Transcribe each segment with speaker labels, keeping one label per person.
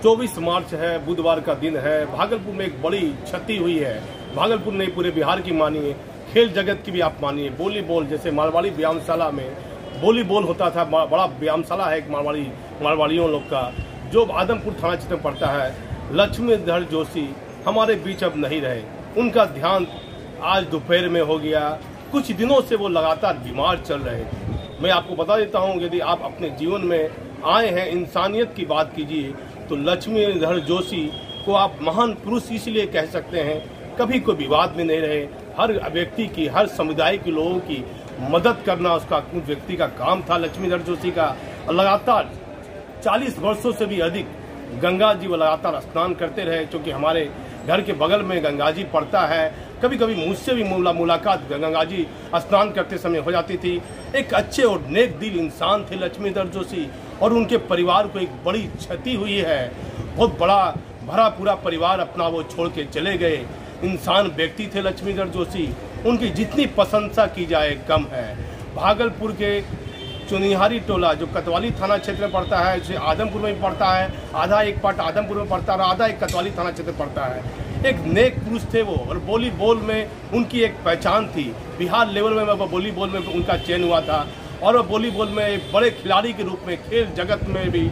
Speaker 1: 24 मार्च है, बुधवार का दिन है। भागलपुर में एक बड़ी क्षति हुई है। भागलपुर नहीं, पूरे बिहार की मानिए, खेल जगत की भी आप मानिए। वॉलीबॉल, जैसे मारवाड़ी व्यायामशाला में वॉलीबॉल होता था, बड़ा व्यायामशाला है एक मारवाड़ियों लोग का, जो आदमपुर थाना क्षेत्र में पड़ता है। लक्ष्मीधर जोशी हमारे बीच अब नहीं रहे। उनका ध्यान आज दोपहर में हो गया। कुछ दिनों से वो लगातार बीमार चल रहे थे। मैं आपको बता देता हूँ, यदि आप अपने जीवन में आए हैं, इंसानियत की बात कीजिए, तो लक्ष्मीधर जोशी को आप महान पुरुष इसलिए कह सकते हैं। कभी कोई विवाद में नहीं रहे। हर व्यक्ति की, हर समुदाय के लोगों की मदद करना उसका उस व्यक्ति का काम था। लक्ष्मीधर जोशी का लगातार 40 वर्षों से भी अधिक गंगा जी वो लगातार स्नान करते रहे, क्योंकि हमारे घर के बगल में गंगा जी पड़ता है। कभी कभी मुझसे भी मुलाकात गंगा जी स्नान करते समय हो जाती थी। एक अच्छे और नेक दिल इंसान थे लक्ष्मीधर जोशी, और उनके परिवार को एक बड़ी क्षति हुई है। बहुत बड़ा भरा पूरा परिवार अपना वो छोड़ के चले गए। इंसान व्यक्ति थे लक्ष्मीधर जोशी। उनकी जितनी प्रशंसा की जाए कम है। भागलपुर के चुनिहारी टोला, जो कोतवाली थाना क्षेत्र में पड़ता है, जो आदमपुर में पड़ता है, आधा एक पार्ट आदमपुर में पड़ता है और आधा एक कोतवाली थाना क्षेत्र में पड़ता है। एक नेक पुरुष थे वो, और वॉलीबॉल में उनकी एक पहचान थी। बिहार लेवल में वॉलीबॉल में उनका चयन हुआ था, और वॉलीबॉल में एक बड़े खिलाड़ी के रूप में खेल जगत में भी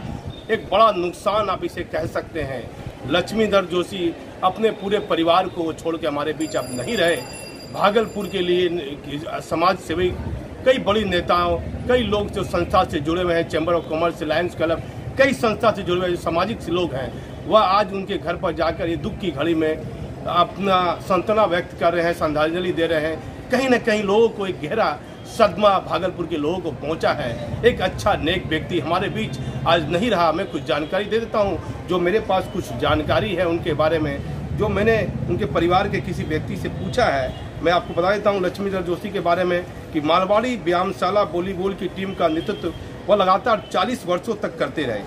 Speaker 1: एक बड़ा नुकसान आप इसे कह सकते हैं। लक्ष्मीधर जोशी अपने पूरे परिवार को छोड़ के हमारे बीच अब नहीं रहे। भागलपुर के लिए समाज सेवी कई बड़ी नेताओं, कई लोग जो संस्था से जुड़े हुए हैं, chamber of commerce, Lions club, कई संस्था से जुड़े हुए जो सामाजिक लोग हैं, वह आज उनके घर पर जाकर ये दुख की घड़ी में अपना सांत्वना व्यक्त कर रहे हैं, श्रद्धांजलि दे रहे हैं। कहीं न कहीं लोगों को एक गहरा सदमा भागलपुर के लोगों को पहुंचा है। एक अच्छा नेक व्यक्ति हमारे बीच आज नहीं रहा। मैं कुछ जानकारी दे देता हूं, जो मेरे पास कुछ जानकारी है उनके बारे में, जो मैंने उनके परिवार के किसी व्यक्ति से पूछा है। मैं आपको बता देता हूं लक्ष्मीधर जोशी के बारे में कि मारवाड़ी व्यायामशाला वॉलीबॉल की टीम का नेतृत्व वह लगातार 40 वर्षों तक करते रहे,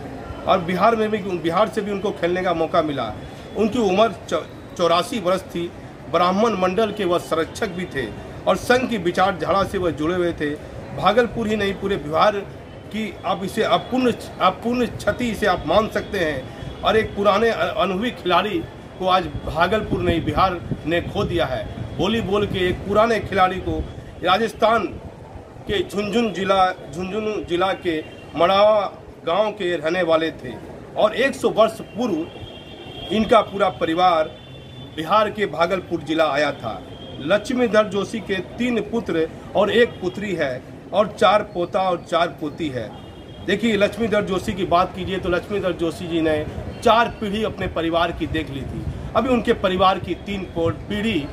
Speaker 1: और बिहार से भी उनको खेलने का मौका मिला। उनकी उम्र 84 वर्ष थी। ब्राह्मण मंडल के वह संरक्षक भी थे, और संघ की विचारधारा से वह जुड़े हुए थे। भागलपुर ही नहीं, पूरे बिहार की आप इसे अपूर्ण क्षति इसे आप मान सकते हैं। और एक पुराने अनुभवी खिलाड़ी को आज भागलपुर नहीं, बिहार ने खो दिया है। वॉलीबॉल के एक पुराने खिलाड़ी को राजस्थान के झुंझुनू जिला के मड़ावा गांव के रहने वाले थे, और 100 वर्ष पूर्व इनका पूरा परिवार बिहार के भागलपुर जिला आया था। लक्ष्मीधर जोशी के 3 पुत्र और 1 पुत्री है, और 4 पोता और 4 पोती है। देखिए, लक्ष्मीधर जोशी की बात कीजिए तो लक्ष्मीधर जोशी जी ने 4 पीढ़ी अपने परिवार की देख ली थी। अभी उनके परिवार की 3 पीढ़ी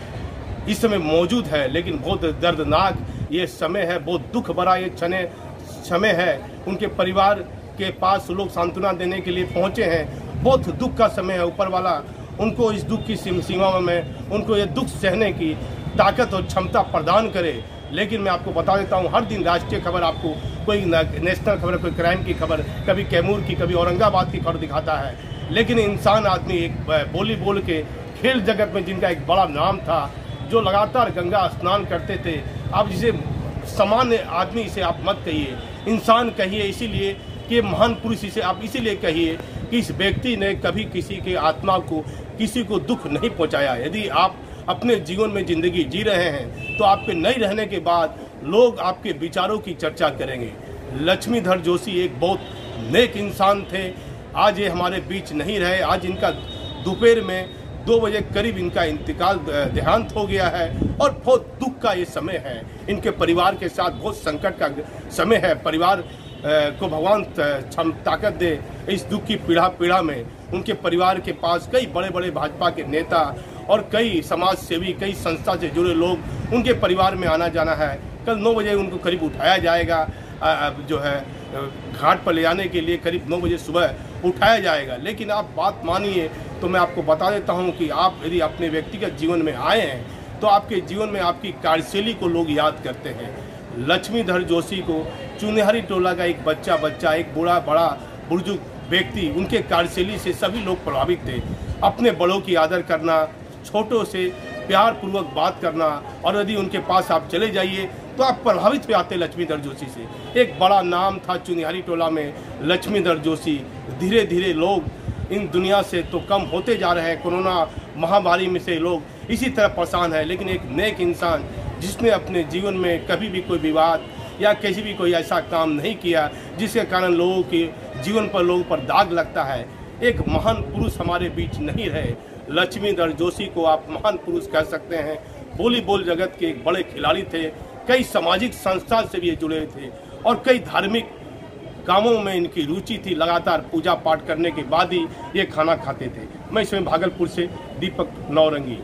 Speaker 1: इस समय मौजूद है, लेकिन बहुत दर्दनाक ये समय है, बहुत दुख भरा ये समय है। उनके परिवार के पास लोग सांत्वना देने के लिए पहुंचे हैं। बहुत दुख का समय है। ऊपर वाला उनको इस दुख की सीमा में उनको ये दुख सहने की ताकत और क्षमता प्रदान करे। लेकिन मैं आपको बता देता हूँ, हर दिन राष्ट्रीय खबर आपको, कोई नेशनल खबर, कोई क्राइम की खबर, कभी कैमूर की, कभी औरंगाबाद की खबर दिखाता है। लेकिन इंसान आदमी, एक वॉलीबॉल के खेल जगत में जिनका एक बड़ा नाम था, जो लगातार गंगा स्नान करते थे, आप जिसे सामान्य आदमी इसे आप मत कहिए, इंसान कहिए, इसीलिए कि महान पुरुष इसे आप इसीलिए कहिए कि इस व्यक्ति ने कभी किसी के आत्मा को, किसी को दुख नहीं पहुंचाया। यदि आप अपने जीवन में जिंदगी जी रहे हैं तो आपके नहीं रहने के बाद लोग आपके विचारों की चर्चा करेंगे। लक्ष्मीधर जोशी एक बहुत नेक इंसान थे। आज ये हमारे बीच नहीं रहे। आज इनका दोपहर में 2 बजे करीब इनका इंतकाल, देहांत हो गया है, और बहुत दुख का ये समय है। इनके परिवार के साथ बहुत संकट का समय है। परिवार को भगवान ताकत दे इस दुख की पीड़ा में। उनके परिवार के पास कई बड़े बड़े भाजपा के नेता और कई समाज सेवी, कई संस्था से जुड़े लोग उनके परिवार में आना जाना है। कल 9 बजे उनको करीब उठाया जाएगा, जो है घाट पर ले जाने के लिए करीब 9 बजे सुबह उठाया जाएगा। लेकिन आप बात मानिए तो मैं आपको बता देता हूं कि आप यदि अपने व्यक्तिगत जीवन में आए हैं तो आपके जीवन में आपकी कार्यशैली को लोग याद करते हैं। लक्ष्मीधर जोशी को चुनिहारी टोला का एक बच्चा, एक बड़ा बुजुर्ग व्यक्ति, उनके कार्यशैली से सभी लोग प्रभावित थे। अपने बड़ों की आदर करना, छोटों से प्यार पूर्वक बात करना, और यदि उनके पास आप चले जाइए तो आप प्रभावित हुए आते लक्ष्मीधर जोशी से। एक बड़ा नाम था चुनिहारी टोला में लक्ष्मीधर जोशी। धीरे धीरे लोग इन दुनिया से तो कम होते जा रहे हैं। कोरोना महामारी में से लोग इसी तरह परेशान है, लेकिन एक नेक इंसान जिसने अपने जीवन में कभी भी कोई विवाद या किसी भी कोई ऐसा काम नहीं किया जिसके कारण लोगों के जीवन पर लोगों पर दाग लगता है, एक महान पुरुष हमारे बीच नहीं रहे। लक्ष्मीधर जोशी को आप महान पुरुष कह सकते हैं। वॉलीबॉल जगत के एक बड़े खिलाड़ी थे, कई सामाजिक संस्था से भी ये जुड़े थे और कई धार्मिक कामों में इनकी रुचि थी। लगातार पूजा पाठ करने के बाद ही ये खाना खाते थे। मैं इसमें भागलपुर से दीपक नौरंगी।